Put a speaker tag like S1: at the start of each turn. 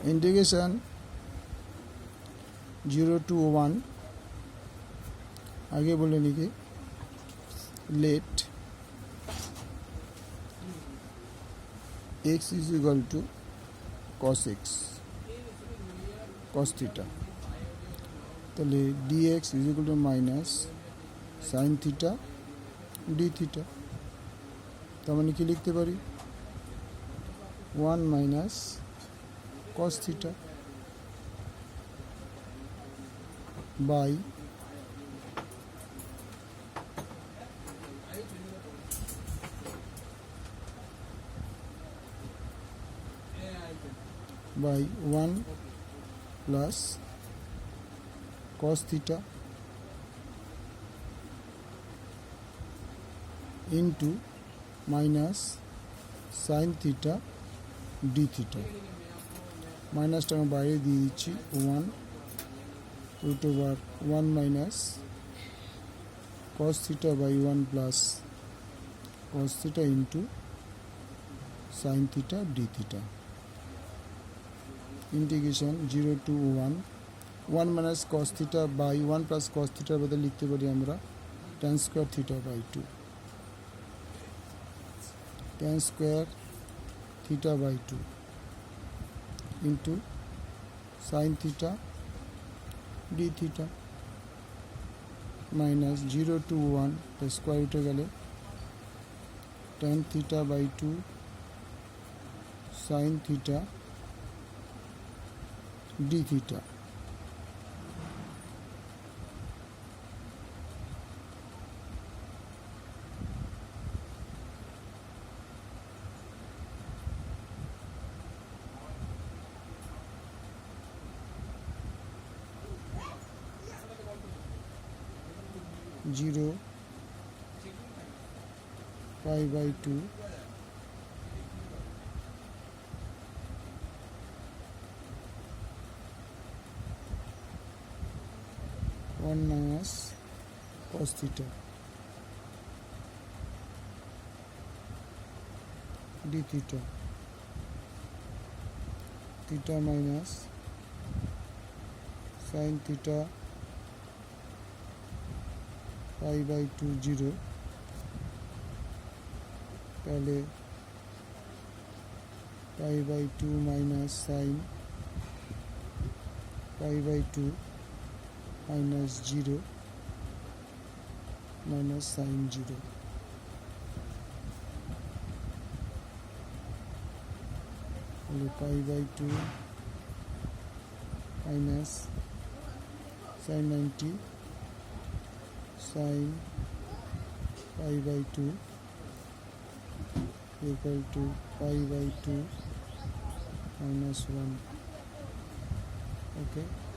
S1: integration 0 to 1 আগে বলে লিখি let x is equal to cos x cos theta তাহলে dx is equal to minus sin theta d theta তার মানে কি লিখতে পারি 1 minus cos theta by by 1 plus cos theta into minus sin theta d theta মাইনাসটা আমি বাইরে দিয়ে দিচ্ছি 1 root over 1 minus cos theta by 1 plus cos theta into sin theta d theta integration 0 to 1 minus cos theta by 1 plus cos theta বদলে লিখতে পারি আমরা tan square theta by 2 tan square theta by 2 into sin theta d theta minus 0 to 1 the square root গেলে tan theta by 2 sin theta d theta zero pi by 2 1 minus cos theta d theta theta minus sin theta pi by 2 0 তাহলে pi by 2 minus sin pi by 2 minus 0 minus sin 0 তাহলে pi by 2 minus sin 90 sin pi by 2 equal to pi by 2 minus 1 okay